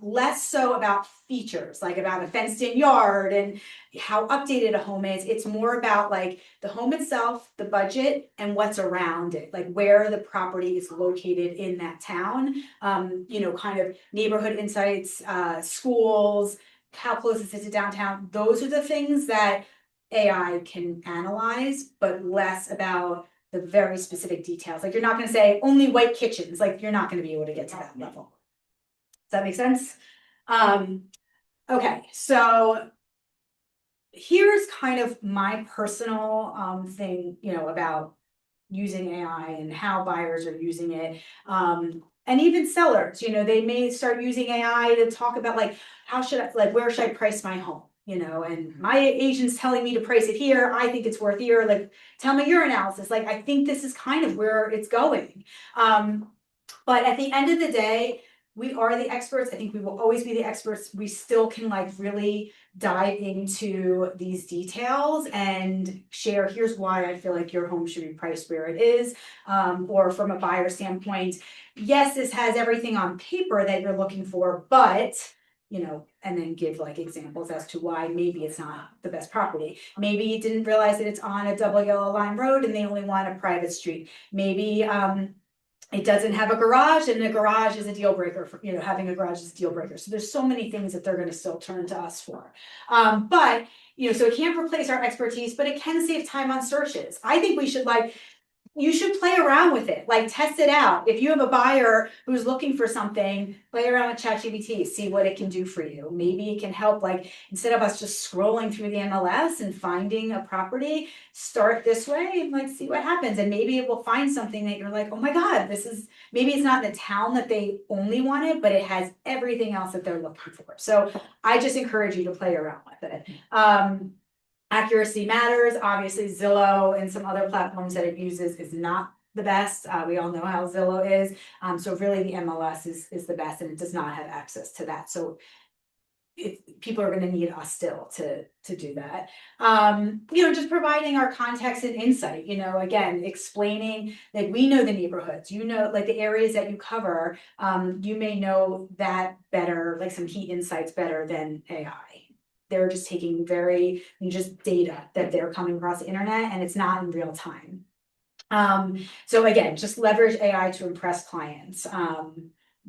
Speaker 1: less so about features, like about a fenced in yard and how updated a home is. It's more about like the home itself, the budget, and what's around it, like where the property is located in that town. Kind of neighborhood insights, schools, how close is it to downtown? Those are the things that AI can analyze, but less about the very specific details. Like you're not going to say only white kitchens, like you're not going to be able to get to that level. Does that make sense? Okay, so here's kind of my personal thing, about using AI and how buyers are using it. And even sellers, they may start using AI to talk about like, where should I price my home? And my agent's telling me to price it here. I think it's worth here. Like, tell me your analysis. Like, I think this is kind of where it's going. But at the end of the day, we are the experts. I think we will always be the experts. We still can like really dive into these details and share, here's why I feel like your home should be priced where it is. Or from a buyer standpoint, yes, this has everything on paper that you're looking for, but and then give like examples as to why maybe it's not the best property. Maybe you didn't realize that it's on a double yellow line road and they only want a private street. Maybe it doesn't have a garage and the garage is a deal breaker for, having a garage is a deal breaker. So there's so many things that they're going to still turn to us for. But so it can't replace our expertise, but it can save time on searches. I think we should you should play around with it, like test it out. If you have a buyer who's looking for something, play around with ChatGPT, see what it can do for you. Maybe it can help, like instead of us just scrolling through the MLS and finding a property, start this way and like see what happens. And maybe it will find something that you're like, oh my God, maybe it's not in the town that they only wanted, but it has everything else that they're looking for. So I just encourage you to play around with it. Accuracy matters. Obviously, Zillow and some other platforms that it uses is not the best. We all know how Zillow is. So really the MLS is the best and it does not have access to that. So people are going to need us still to do that. Just providing our context and insight, again, explaining that we know the neighborhoods, like the areas that you cover, you may know that better, like some key insights better than AI. They're just taking just data that they're coming across the internet and it's not in real time. So again, just leverage AI to impress clients,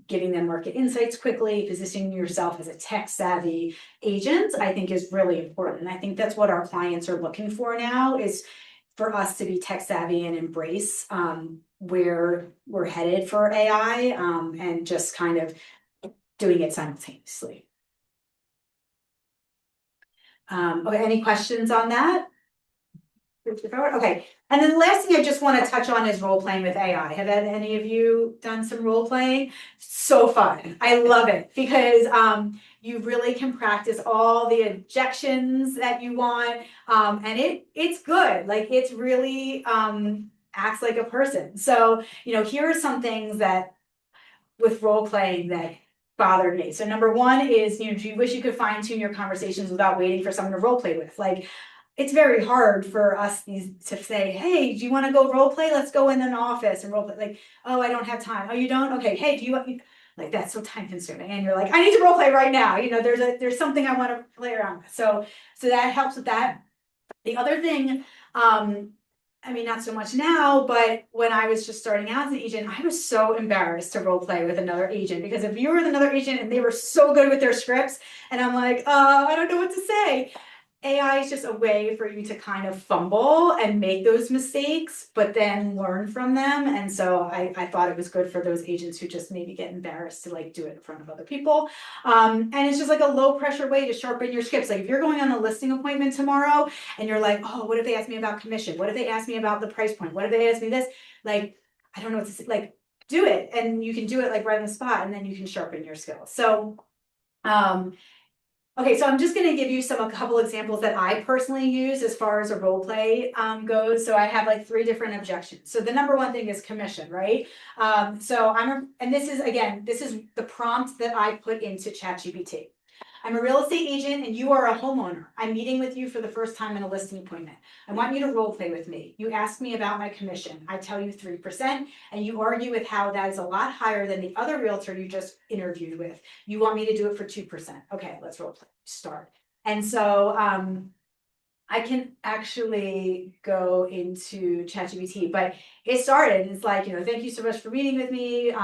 Speaker 1: giving them market insights quickly, positioning yourself as a tech savvy agent, I think is really important. I think that's what our clients are looking for now, is for us to be tech savvy and embrace where we're headed for AI, and just kind of doing it simultaneously. Okay, any questions on that? Okay, and then the last thing I just want to touch on is role playing with AI. Have any of you done some role playing? So fun. I love it because you really can practice all the objections that you want, and it's good. Like it's really acts like a person. So here are some things that with role playing that bothered me. So number one is, do you wish you could fine tune your conversations without waiting for someone to role play with? Like, it's very hard for us to say, hey, do you want to go role play? Let's go in an office and role play. Like, oh, I don't have time. Oh, you don't? Okay. Hey, do you want? Like that's so time consuming. And you're like, I need to role play right now. There's something I want to play around with. So that helps with that. The other thing, not so much now, but when I was just starting out as an agent, I was so embarrassed to role play with another agent, because if you were with another agent and they were so good with their scripts and I'm like, I don't know what to say. AI is just a way for you to kind of fumble and make those mistakes, but then learn from them. And so I thought it was good for those agents who just maybe get embarrassed to like do it in front of other people. And it's just like a low pressure way to sharpen your scripts. Like if you're going on a listing appointment tomorrow and you're like, oh, what if they ask me about commission? What if they ask me about the price point? What if they ask me this? Like, I don't know what to say. Like, do it. And you can do it like right on the spot, and then you can sharpen your skills. So, okay, so I'm just going to give you a couple examples that I personally use as far as a role play goes. So I have like 3 different objections. So the number one thing is commission, right? And this is the prompt that I put into ChatGPT. I'm a real estate agent and you are a homeowner. I'm meeting with you for the first time in a listing appointment. I want you to role play with me. You ask me about my commission. I tell you 3%, and you argue with how that is a lot higher than the other realtor you just interviewed with. You want me to do it for 2%. Okay, let's role play. Start. And so I can actually go into ChatGPT, but it started. It's like, thank you so much for meeting with me.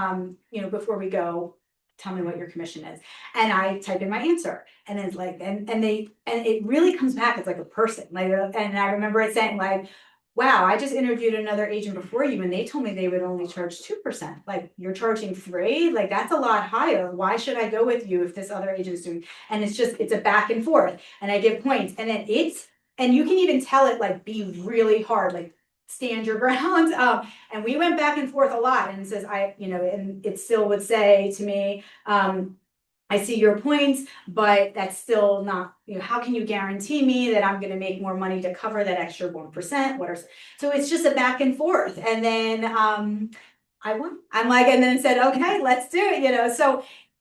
Speaker 1: Before we go, tell me what your commission is. And I type in my answer, and it's like, and it really comes back as like a person. Like, and I remember it saying like, wow, I just interviewed another agent before you and they told me they would only charge 2%. Like, you're charging 3%, like that's a lot higher. Why should I go with you if this other agent's doing? And it's a back and forth, and I give points, and then and you can even tell it like be really hard, like stand your ground. And we went back and forth a lot, and it says, and it still would say to me, I see your points, but that's still not, how can you guarantee me that I'm going to make more money to cover that extra 1%? So it's just a back and forth. And then I won. I'm like, and then said, okay, let's do it,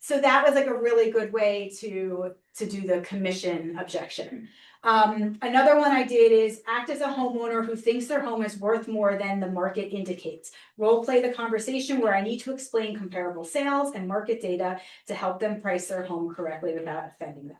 Speaker 1: so that was like a really good way to do the commission objection. Another one I did is act as a homeowner who thinks their home is worth more than the market indicates. Role play the conversation where I need to explain comparable sales and market data to help them price their home correctly without offending them.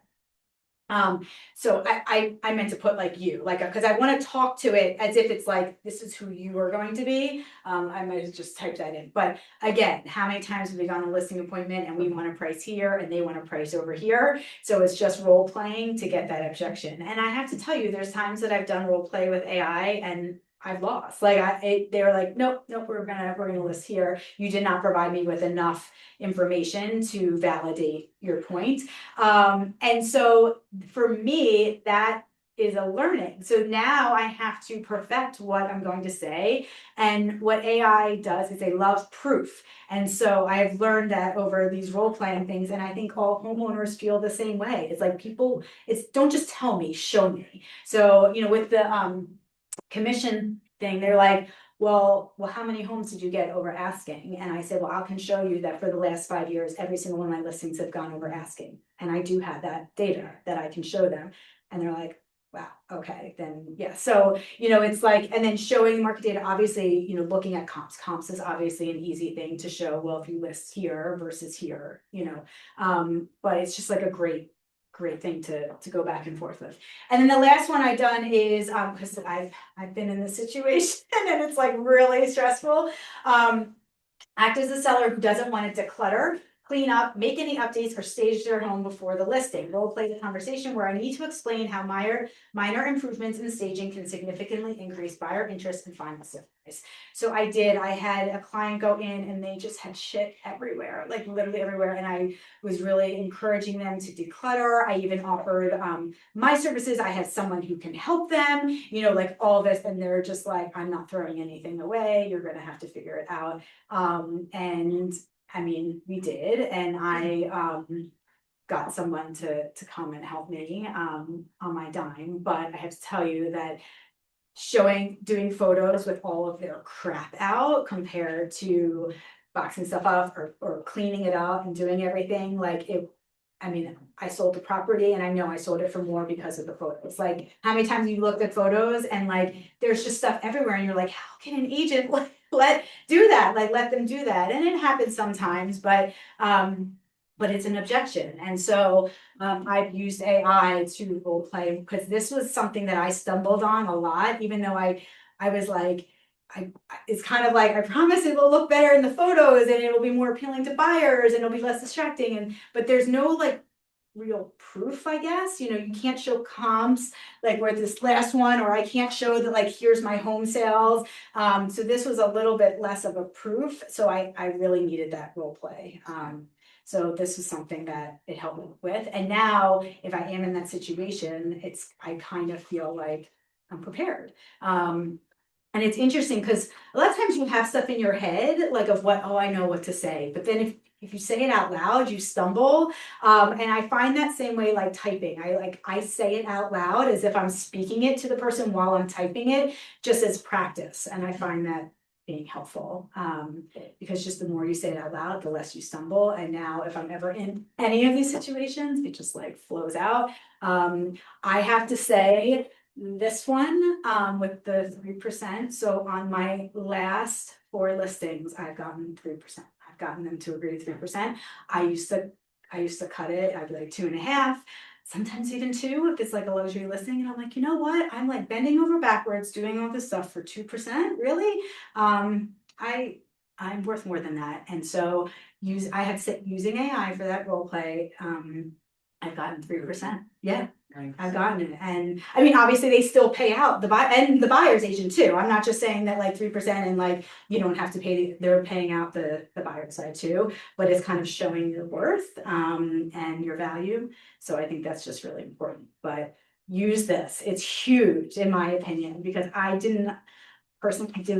Speaker 1: So I meant to put like you, like, because I want to talk to it as if it's like, this is who you are going to be. I might have just typed that in, but again, how many times have we gone on a listing appointment and we want to price here and they want to price over here? So it's just role playing to get that objection. And I have to tell you, there's times that I've done role play with AI and I've lost. Like they were like, nope, we're gonna list here. You did not provide me with enough information to validate your point. And so for me, that is a learning. So now I have to perfect what I'm going to say. And what AI does is they love proof. And so I've learned that over these role playing things, and I think all homeowners feel the same way. It's like don't just tell me, show me. So, with the commission thing, they're like, well, how many homes did you get over asking? And I said, well, I can show you that for the last 5 years, every single one of my listings have gone over asking. And I do have that data that I can show them. And they're like, wow, okay, then yeah. So, it's like, and then showing market data, obviously, looking at comps. Comps is obviously an easy thing to show. Well, if you list here versus here, but it's just like a great thing to go back and forth with. And then the last one I've done is because I've been in this situation and it's like really stressful. Act as a seller who doesn't want to declutter, clean up, make any updates, or stage their home before the listing. Role play the conversation where I need to explain how minor improvements in staging can significantly increase buyer interest and final sale price. So I had a client go in and they just had shit everywhere, like literally everywhere. And I was really encouraging them to declutter. I even offered my services. I had someone who can help them, like all this. And they're just like, I'm not throwing anything away. You're going to have to figure it out. And I mean, we did, and I got someone to come and help me on my dime. But I have to tell you that doing photos with all of their crap out compared to boxing stuff up or cleaning it up and doing everything, like it. I mean, I sold the property and I know I sold it for more because of the photos. Like, how many times you looked at photos and like there's just stuff everywhere and you're like, how can an agent let them do that? And it happens sometimes, but it's an objection. And so I've used AI to role play because this was something that I stumbled on a lot, even though I was like, it's kind of like, I promise it will look better in the photos and it will be more appealing to buyers and it'll be less distracting. But there's no like real proof, I guess. You can't show comps like where this last one, or I can't show that like here's my home sales. So this was a little bit less of a proof. So I really needed that role play. So this was something that it helped me with. And now if I am in that situation, I kind of feel like I'm prepared. And it's interesting because a lot of times you have stuff in your head, like of what, I know what to say. But then if you say it out loud, you stumble. And I find that same way like typing. I say it out loud as if I'm speaking it to the person while I'm typing it, just as practice. And I find that being helpful. Because just the more you say it out loud, the less you stumble. And now if I'm ever in any of these situations, it just like flows out. I have to say this one, with the 3%. So on my last 4 listings, I've gotten 3%. I've gotten them to agree to 3%. I used to cut it. I'd be like 2.5, sometimes even 2 if it's like a luxury listing. And I'm like, you know what? I'm like bending over backwards doing all this stuff for 2%. Really? I'm worth more than that. And so I had said using AI for that role play. I've gotten 3%. Yeah. I've gotten it. And I mean, obviously they still pay out the buyer's agent too. I'm not just saying that like 3% and like you don't have to pay, they're paying out the buyer side too, but it's kind of showing your worth and your value. So I think that's just really important. But use this. It's huge in my opinion, because I didn't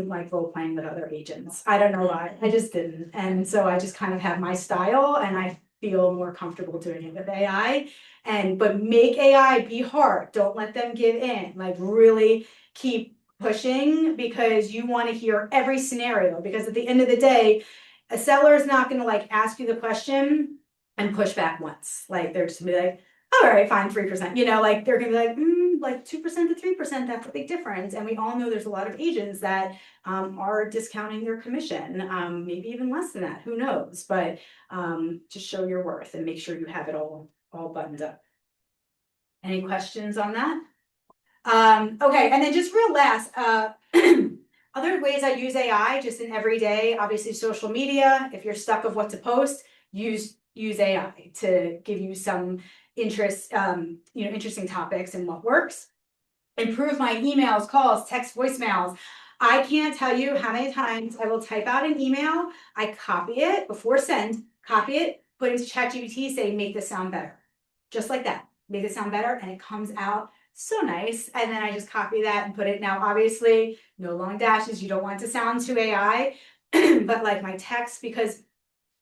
Speaker 1: like role playing with other agents. I don't know why. I just didn't. And so I just kind of have my style and I feel more comfortable doing it with AI. But make AI be hard. Don't let them give in. Like really keep pushing, because you want to hear every scenario, because at the end of the day, a seller is not going to like ask you the question and push back once. Like they're just gonna be like, all right, fine, 3%. You know, like they're gonna be like 2% to 3%, that's a big difference. And we all know there's a lot of agents that are discounting their commission, maybe even less than that, who knows? But just show your worth and make sure you have it all buttoned up. Any questions on that? Okay, and then just real last, other ways I use AI just in everyday, obviously social media. If you're stuck of what to post, use AI to give you some interest, interesting topics and what works. Improve my emails, calls, text, voicemails. I can't tell you how many times I will type out an email, I copy it before send, copy it, put it into ChatGPT, say, make this sound better. Just like that, make it sound better, and it comes out so nice. And then I just copy that and put it. Now, obviously, no long dashes. You don't want it to sound too AI, but like my text, because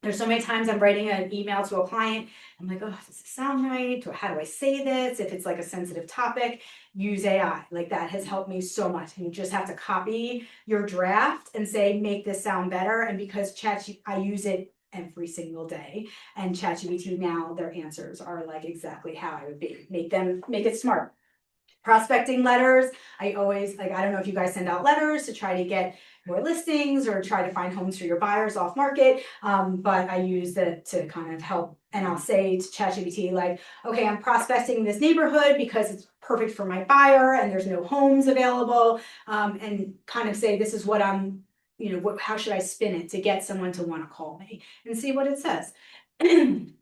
Speaker 1: there's so many times I'm writing an email to a client. I'm like, oh, does it sound right? How do I say this? If it's like a sensitive topic, use AI. Like that has helped me so much. And you just have to copy your draft and say, make this sound better. And because I use it every single day, and ChatGPT now, their answers are like exactly how I would be. Make it smart. Prospecting letters. I always I don't know if you guys send out letters to try to get more listings or try to find homes for your buyers off market. But I use it to kind of help. And I'll say to ChatGPT, like, okay, I'm prospecting this neighborhood because it's perfect for my buyer and there's no homes available. And kind of say, this is what I'm, how should I spin it to get someone to want to call me, and see what it says. And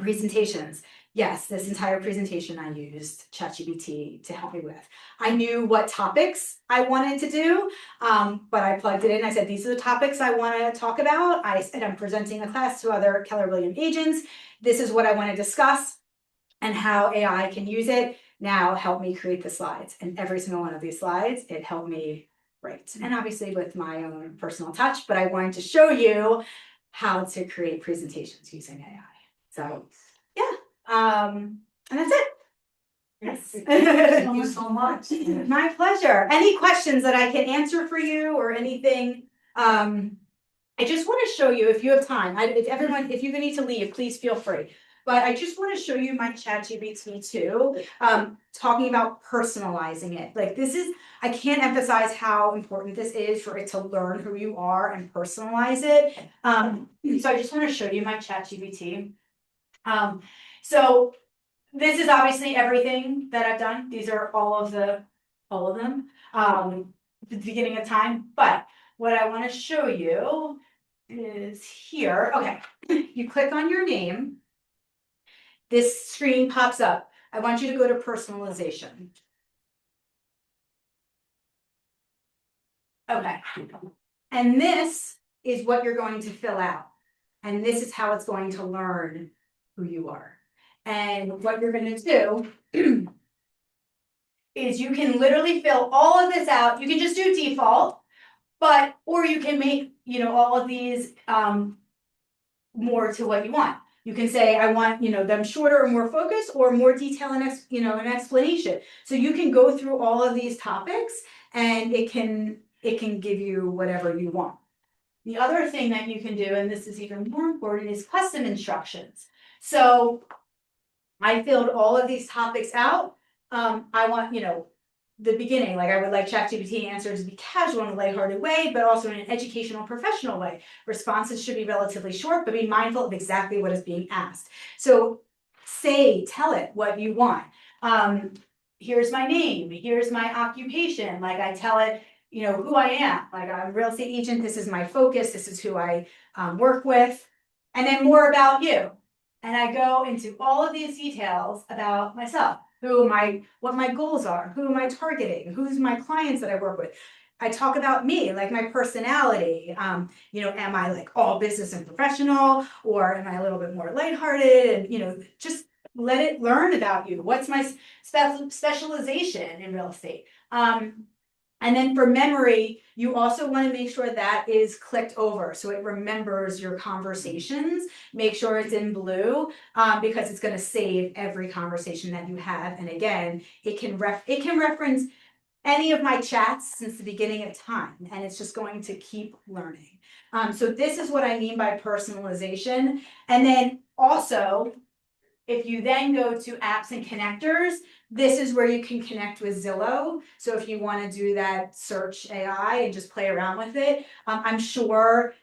Speaker 1: presentations. Yes, this entire presentation I used ChatGPT to help me with. I knew what topics I wanted to do, but I plugged it in. I said, these are the topics I want to talk about. I said, I'm presenting a class to other Keller Williams agents. This is what I want to discuss and how AI can use it. Now help me create the slides. And every single one of these slides, it helped me write. And obviously with my own personal touch, but I wanted to show you how to create presentations using AI. So yeah. And that's it. Yes.
Speaker 6: Thank you so much.
Speaker 1: My pleasure. Any questions that I can answer for you or anything? I just want to show you, if you have time, if you need to leave, please feel free. But I just want to show you my ChatGPT too, talking about personalizing it. Like I can't emphasize how important this is for it to learn who you are and personalize it. So I just want to show you my ChatGPT. So this is obviously everything that I've done. These are all of them, at the beginning of time. But what I want to show you is here. Okay, you click on your name. This screen pops up. I want you to go to personalization. Okay, and this is what you're going to fill out. And this is how it's going to learn who you are. And what you're going to do is you can literally fill all of this out. You can just do default, or you can make, all of these more to what you want. You can say, I want, them shorter or more focused, or more detail and an explanation. So you can go through all of these topics and it can it can give you whatever you want. The other thing that you can do, and this is even more important, is custom instructions. So I filled all of these topics out. I want, the beginning, like I would like ChatGPT answers to be casual in a lighthearted way, but also in an educational, professional way. Responses should be relatively short, but be mindful of exactly what is being asked. So tell it what you want. Here's my name, here's my occupation. Like I tell it, who I am. Like I'm a real estate agent, this is my focus, this is who I work with. And then more about you. And I go into all of these details about myself. What my goals are, who am I targeting, who's my clients that I work with. I talk about me, like my personality. Am I like all business and professional, or am I a little bit more lighthearted? And just let it learn about you. What's my specialization in real estate? And then for memory, you also want to make sure that is clicked over so it remembers your conversations. Make sure it's in blue because it's going to save every conversation that you have. And again, it can reference any of my chats since the beginning of time, and it's just going to keep learning. So this is what I mean by personalization. And then also, if you then go to apps and connectors, this is where you can connect with Zillow. So if you want to do that search AI and just play around with it, I'm sure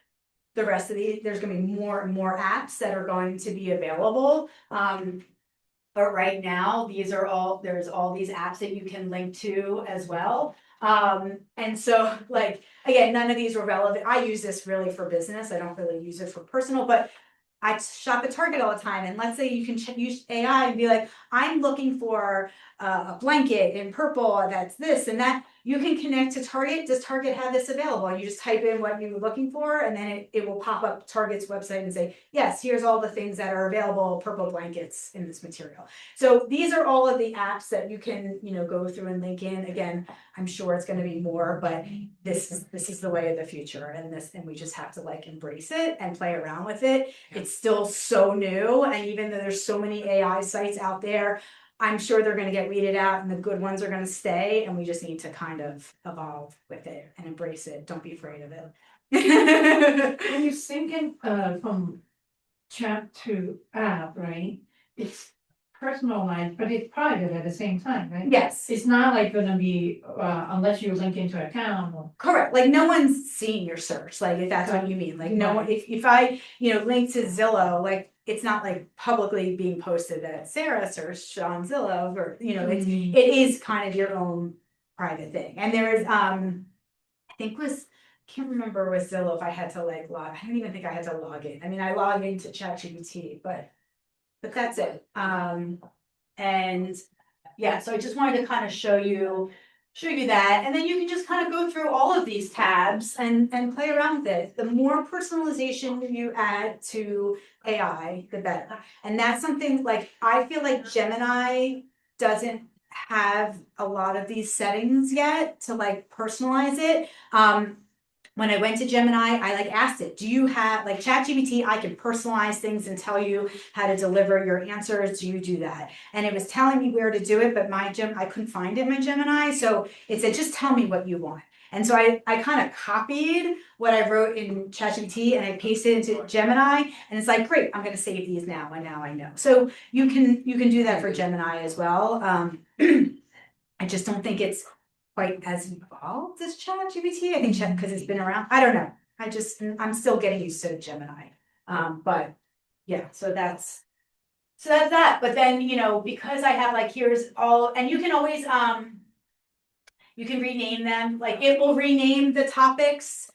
Speaker 1: the rest of there's going to be more and more apps that are going to be available. But right now, there's all these apps that you can link to as well. And so like, again, none of these were relevant. I use this really for business. I don't really use it for personal, but I shop at Target all the time, and let's say you can use AI and be like, I'm looking for a blanket in purple that's this and that. You can connect to Target. Does Target have this available? You just type in what you're looking for, and then it will pop up Target's website and say, yes, here's all the things that are available, purple blankets in this material. So these are all of the apps that you can, go through and link in. Again, I'm sure it's going to be more, but this is the way of the future, and we just have to like embrace it and play around with it. Yeah. It's still so new, and even though there's so many AI sites out there, I'm sure they're going to get weeded out and the good ones are going to stay, and we just need to kind of evolve with it and embrace it. Don't be afraid of it.
Speaker 3: When you sync it from chat to app, right? It's personalized, but it's private at the same time, right?
Speaker 1: Yes.
Speaker 3: It's not like gonna be unless you link into an account or.
Speaker 1: Correct. Like no one's seeing your search. Like if that's what you mean. Like no one. If I link to Zillow, like it's not like publicly being posted that Sarah searched on Zillow, or it is kind of your own private thing. And there's I can't remember with Zillow if I had to like log. I don't even think I had to log in. I mean, I log into ChatGPT, but that's it. And yeah, so I just wanted to kind of show you that, and then you can just kind of go through all of these tabs and play around with it. The more personalization you add to AI, the better. And that's something like I feel like Gemini doesn't have a lot of these settings yet to like personalize it. When I went to Gemini, I like asked it, do you have like ChatGPT? I can personalize things and tell you how to deliver your answers. Do you do that? And it was telling me where to do it, but I couldn't find it in my Gemini. So it said, just tell me what you want. And so I kind of copied what I wrote in ChatGPT and I pasted it into Gemini, and it's like, great, I'm going to save these now, and now I know. So you can do that for Gemini as well. I just don't think it's quite as evolved as ChatGPT. I think because it's been around. I don't know. I'm still getting used to Gemini. But yeah, so that's that. But then, because I have like, here's all, and you can always, you can rename them. Like it will rename the topics,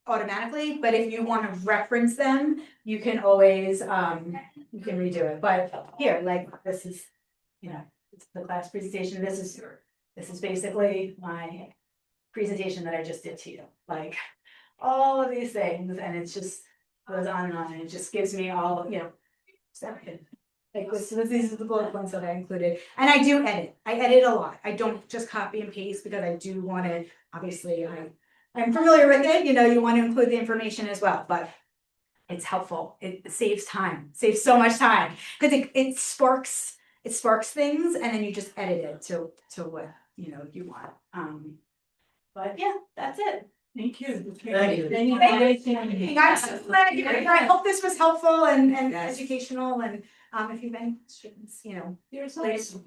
Speaker 1: automatically, but if you want to reference them, you can always, you can redo it. But here, like this is, it's the class presentation. This is basically my presentation that I just did to you. Like all of these things, and it's just goes on and on, and it just gives me all, stuff. Like these are the bullet points that I included. And I do edit. I edit a lot. I don't just copy and paste because I do want to, obviously I'm familiar with it, you want to include the information as well, but it's helpful. It saves time, saves so much time because it sparks things, and then you just edit it to what you want. But yeah, that's it.
Speaker 3: Thank you.
Speaker 4: Thank you.
Speaker 3: Anything-
Speaker 1: I'm so glad you're here. I hope this was helpful and educational and if you have any questions,
Speaker 3: There's
Speaker 1: Please.
Speaker 3: always the